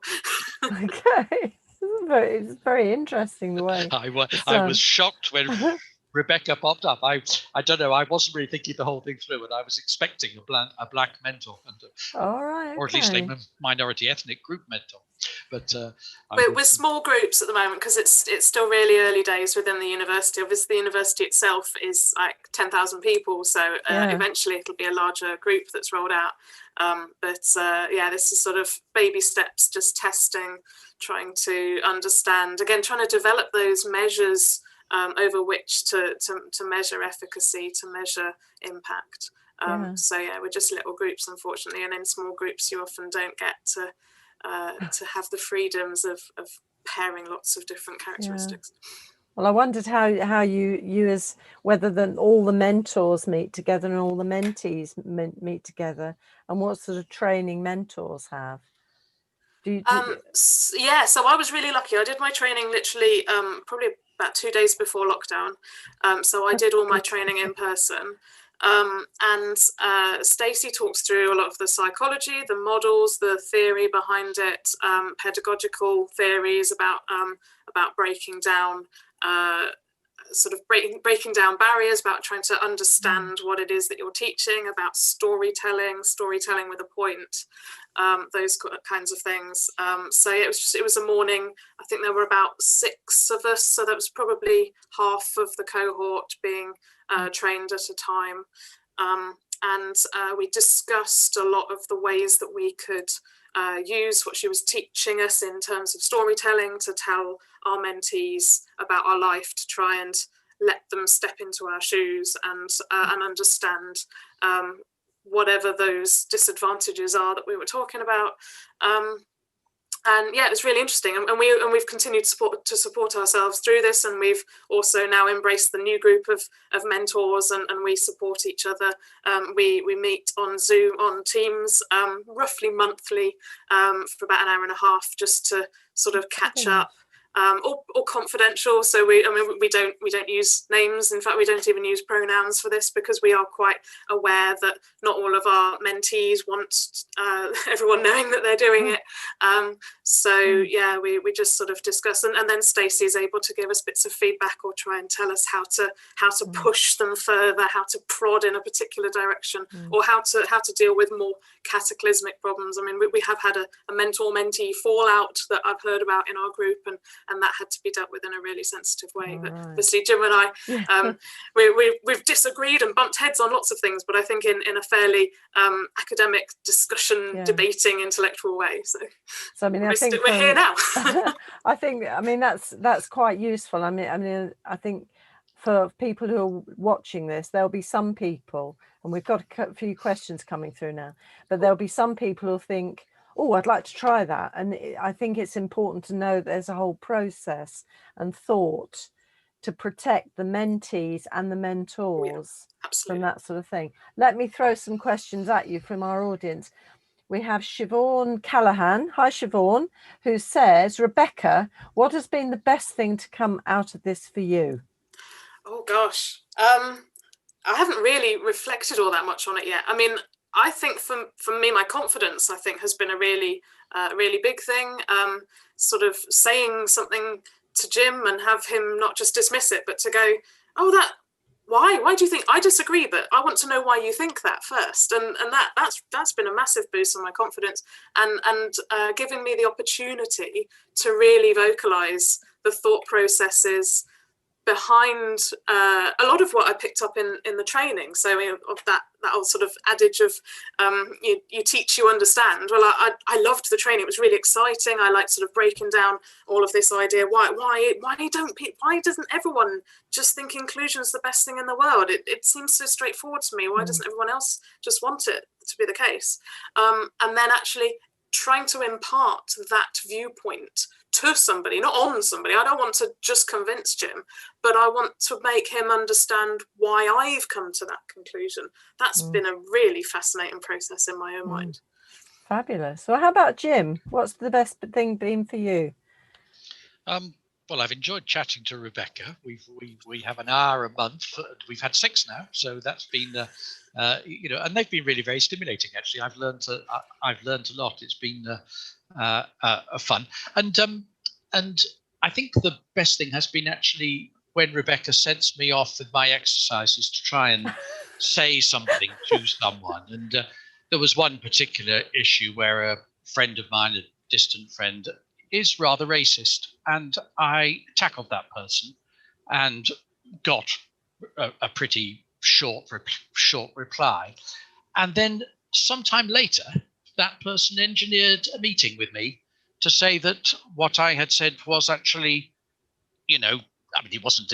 Okay, it's very interesting the way. I was shocked when Rebecca popped up. I don't know. I wasn't really thinking the whole thing through, and I was expecting a black mentor, or at least a minority ethnic group mentor. But we're small groups at the moment because it's still really early days within the university. Obviously, the university itself is like 10,000 people, so eventually it'll be a larger group that's rolled out. But this is sort of baby steps, just testing, trying to understand, again, trying to develop those measures over which to measure efficacy, to measure impact. So we're just little groups, unfortunately, and in small groups you often don't get to to have the freedoms of pairing lots of different characteristics. Well, I wondered how you as whether all the mentors meet together and all the mentees meet together, and what sort of training mentors have. Yeah, so I was really lucky. I did my training literally probably about 2 days before lockdown. So I did all my training in person. And Stacey talks through a lot of the psychology, the models, the theory behind it, pedagogical theories about breaking down breaking down barriers, about trying to understand what it is that you're teaching, about storytelling with a point, those kinds of things. So yeah, it was a morning. I think there were about 6 of us, so that was probably half of the cohort being trained at a time. And we discussed a lot of the ways that we could use what she was teaching us in terms of storytelling to tell our mentees about our life, to try and let them step into our shoes and understand whatever those disadvantages are that we were talking about. And yeah, it was really interesting, and we've continued to support ourselves through this, and we've also now embraced the new group of mentors, and we support each other. We meet on Zoom, on Teams, roughly monthly, for about an hour and a half, just to sort of catch up. Or confidential, so we don't use names. In fact, we don't even use pronouns for this, because we are quite aware that not all of our mentees want everyone knowing that they're doing it. So yeah, we just sort of discuss, and then Stacey is able to give us bits of feedback or try and tell us how to push them further, how to prod in a particular direction, or how to deal with more cataclysmic problems. I mean, we have had a mentor-mentee fallout that I've heard about in our group, and that had to be dealt with in a really sensitive way. But obviously Jim and I, we've disagreed and bumped heads on lots of things, but I think in a fairly academic discussion, debating, intellectual way. So I mean, I think we're here now. I mean that's quite useful. I mean I think for people who are watching this, there'll be some people, and we've got a few questions coming through now, but there'll be some people who think, oh, I'd like to try that. And I think it's important to know there's a whole process and thought to protect the mentees and the mentors from that sort of thing. Let me throw some questions at you from our audience. We have Siobhan Callahan. Hi, Siobhan, who says, Rebecca, what has been the best thing to come out of this for you? Oh, gosh. I haven't really reflected all that much on it yet. I mean, I think for me, my confidence, I think, has been a really big thing. Sort of saying something to Jim and have him not just dismiss it, but to go, oh, why do you think? I disagree, but I want to know why you think that first. And that's been a massive boost on my confidence, and giving me the opportunity to really vocalize the thought processes behind a lot of what I picked up in the training. So of that old sort of adage of you teach, you understand. Well, I loved the training. It was really exciting. I liked sort of breaking down all of this idea. Why doesn't everyone just think inclusion is the best thing in the world? It seems so straightforward to me. Why doesn't everyone else just want it to be the case? And then actually trying to impart that viewpoint to somebody, not on somebody. I don't want to just convince Jim, but I want to make him understand why I've come to that conclusion. That's been a really fascinating process in my own mind. Fabulous. Well, how about Jim? What's the best thing been for you? Well, I've enjoyed chatting to Rebecca. We have an hour a month. We've had 6 now, so that's been and they've been really very stimulating. Actually, I've learned a lot. It's been fun, and I think the best thing has been actually when Rebecca sends me off with my exercises to try and say something to someone. And there was one particular issue where a friend of mine, a distant friend, is rather racist, and I tackled that person and got a pretty short reply. And then sometime later, that person engineered a meeting with me to say that what I had said was actually, I mean, it wasn't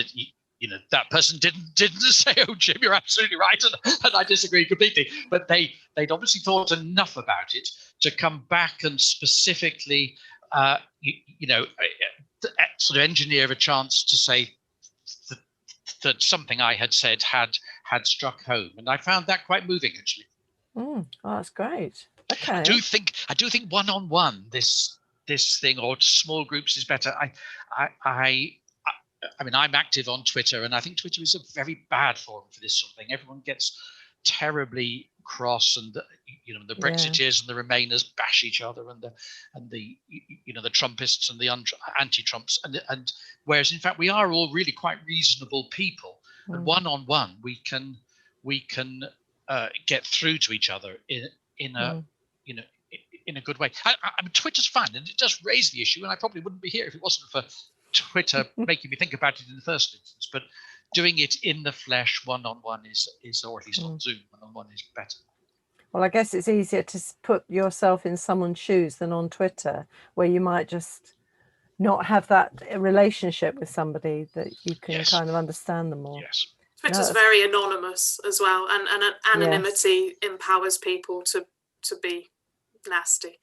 that person didn't say, "Oh, Jim, you're absolutely right," and I disagree completely. But they'd obviously thought enough about it to come back and specifically, sort of engineer a chance to say that something I had said had struck home, and I found that quite moving, actually. Oh, that's great. Okay. I do think one-on-one this thing, or small groups, is better. I mean, I'm active on Twitter, and I think Twitter is a very bad forum for this sort of thing. Everyone gets terribly cross, and the Brexiteers and the Remainers bash each other, and the Trumpists and the anti-Trumps, and whereas in fact we are all really quite reasonable people, and one-on-one we can get through to each other in a good way. I mean, Twitter's fine, and it does raise the issue, and I probably wouldn't be here if it wasn't for Twitter making me think about it in the first instance. But doing it in the flesh, one-on-one is, or at least on Zoom, one-on-one is better. Well, I guess it's easier to put yourself in someone's shoes than on Twitter, where you might just not have that relationship with somebody that you can kind of understand them more. Yes. Twitter's very anonymous as well, and anonymity empowers people to be nasty.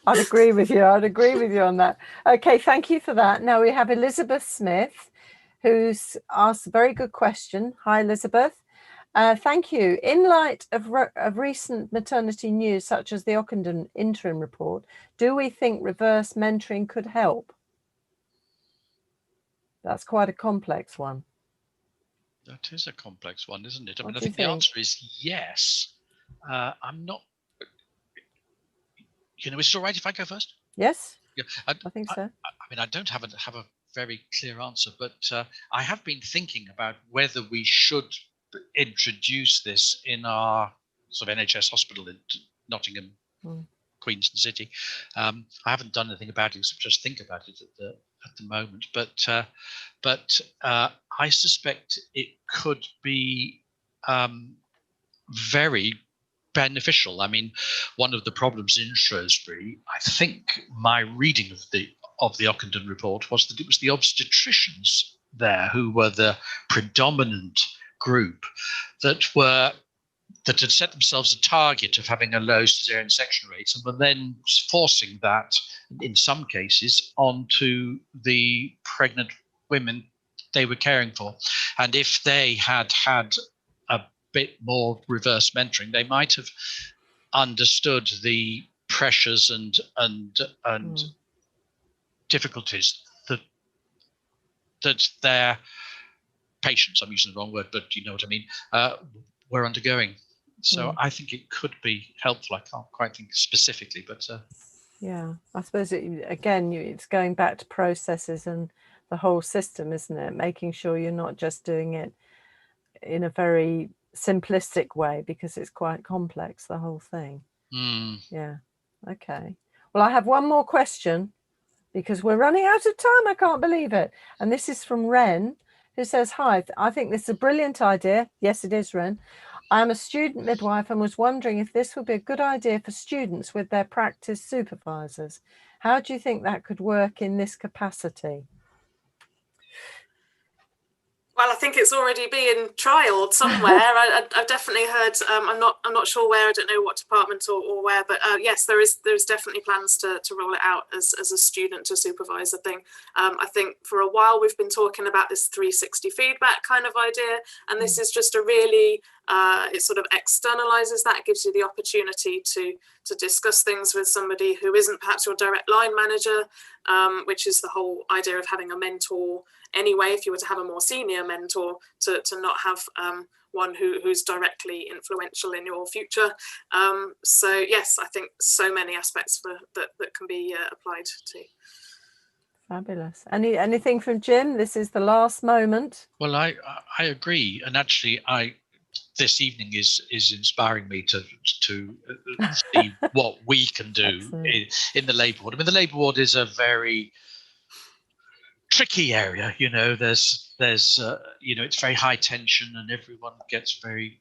I'd agree with you on that. Okay, thank you for that. Now we have Elizabeth Smith, who's asked a very good question. Hi, Elizabeth. Thank you. In light of recent maternity news, such as the Ockenden interim report, do we think reverse mentoring could help? That's quite a complex one. That is a complex one, isn't it? I mean, I think the answer is yes. I'm not. Is it all right if I go first? Yes. Yeah, I think so. I mean, I don't have a very clear answer, but I have been thinking about whether we should introduce this in our sort of NHS hospital in Nottingham, Queenston City. I haven't done anything about it, except just think about it at the moment. But I suspect it could be very beneficial. I mean, one of the problems in Shrewsbury, I think my reading of the Ockenden report was that it was the obstetricians there who were the predominant group that had set themselves a target of having a low cesarean section rate, and were then forcing that, in some cases, onto the pregnant women they were caring for. And if they had a bit more reverse mentoring, they might have understood the pressures and difficulties that their patients, I'm using the wrong word, but you know what I mean, were undergoing. So I think it could be helpful. I can't quite think specifically, but yeah, I suppose it's going back to processes and the whole system, isn't it? Making sure you're not just doing it in a very simplistic way, because it's quite complex, the whole thing. Yeah. Okay. Well, I have one more question because we're running out of time. I can't believe it. And this is from Ren, who says, hi, I think this is a brilliant idea. Yes, it is, Ren. I'm a student midwife and was wondering if this would be a good idea for students with their practice supervisors. How do you think that could work in this capacity? Well, I think it's already being trialled somewhere. I've definitely heard. I'm not sure where. I don't know what department or where, but yes, there's definitely plans to roll it out as a student to supervisor thing. I think for a while we've been talking about this 360 feedback kind of idea, and this is just a really it sort of externalizes that. It gives you the opportunity to discuss things with somebody who isn't perhaps your direct line manager, which is the whole idea of having a mentor. Anyway, if you were to have a more senior mentor, to not have one who's directly influential in your future. So yes, I think so many aspects that can be applied to. Fabulous. Anything from Jim? This is the last moment. Well, I agree, and actually, this evening is inspiring me to see what we can do in the labour ward. I mean, the labour ward is a very tricky area. There's it's very high tension, and everyone gets very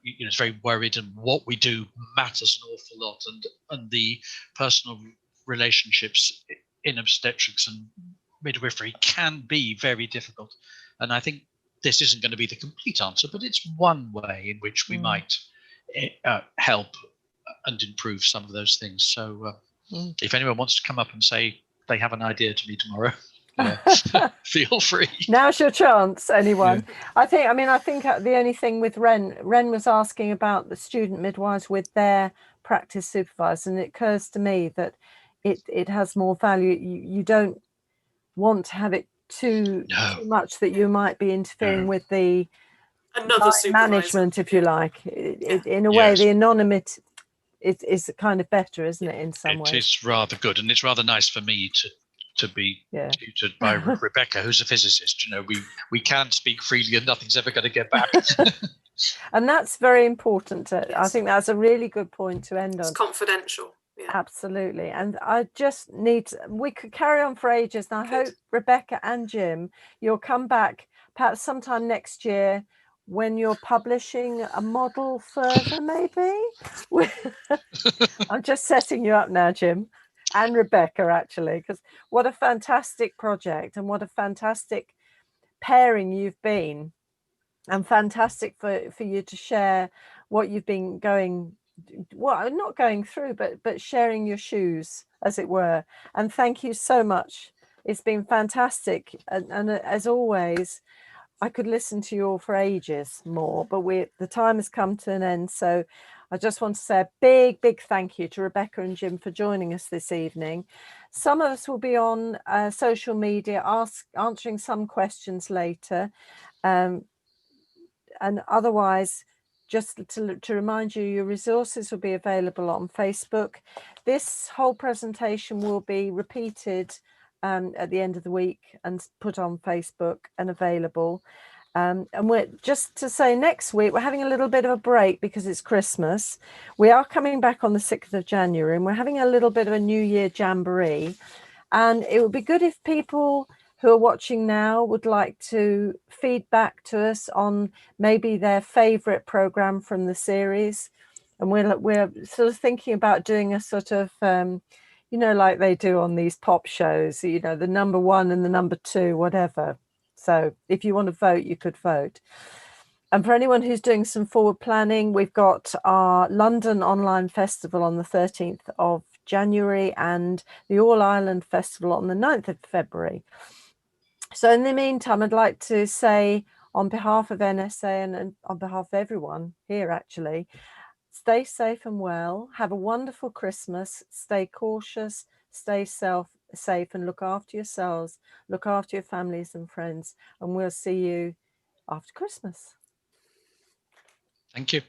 it's very worried, and what we do matters an awful lot, and the personal relationships in obstetrics and midwifery can be very difficult. And I think this isn't going to be the complete answer, but it's one way in which we might help and improve some of those things. So if anyone wants to come up and say they have an idea to me tomorrow, feel free. Now's your chance, anyone. Yeah. I think the only thing with Ren was asking about the student midwives with their practice supervisors, and it occurs to me that it has more value. You don't want to have it too much that you might be interfering with the management, if you like. In a way, the anonymity is kind of better, isn't it, in some ways? It's rather good, and it's rather nice for me to be tutored by Rebecca, who's a physicist. You know, we can speak freely and nothing's ever going to get back. And that's very important. I think that's a really good point to end on. It's confidential. Yeah. Absolutely. And I just we could carry on for ages. And I hope Rebecca and Jim, you'll come back perhaps sometime next year when you're publishing a model further, maybe. I'm just setting you up now, Jim. And Rebecca, actually, because what a fantastic project and what a fantastic pairing you've been, and fantastic for you to share what you've been not going through, but sharing your shoes, as it were. And thank you so much. It's been fantastic. And as always, I could listen to you all for ages more, but the time has come to an end. So I just want to say a big, big thank you to Rebecca and Jim for joining us this evening. Some of us will be on social media answering some questions later. And otherwise, just to remind you, your resources will be available on Facebook. This whole presentation will be repeated at the end of the week and put on Facebook and available. And we're just to say, next week we're having a little bit of a break because it's Christmas. We are coming back on the 6th of January, and we're having a little bit of a New Year jamboree. And it would be good if people who are watching now would like to feedback to us on maybe their favorite program from the series. And we're sort of thinking about doing a sort of like they do on these pop shows, the number 1 and the number 2, whatever. So if you want to vote, you could vote. And for anyone who's doing some forward planning, we've got our London Online Festival on the 13th of January and the All Ireland Festival on the 9th of February. So in the meantime, I'd like to say on behalf of NSA and on behalf of everyone here, actually, stay safe and well. Have a wonderful Christmas. Stay cautious, stay safe, and look after yourselves, look after your families and friends. And we'll see you after Christmas. Thank you.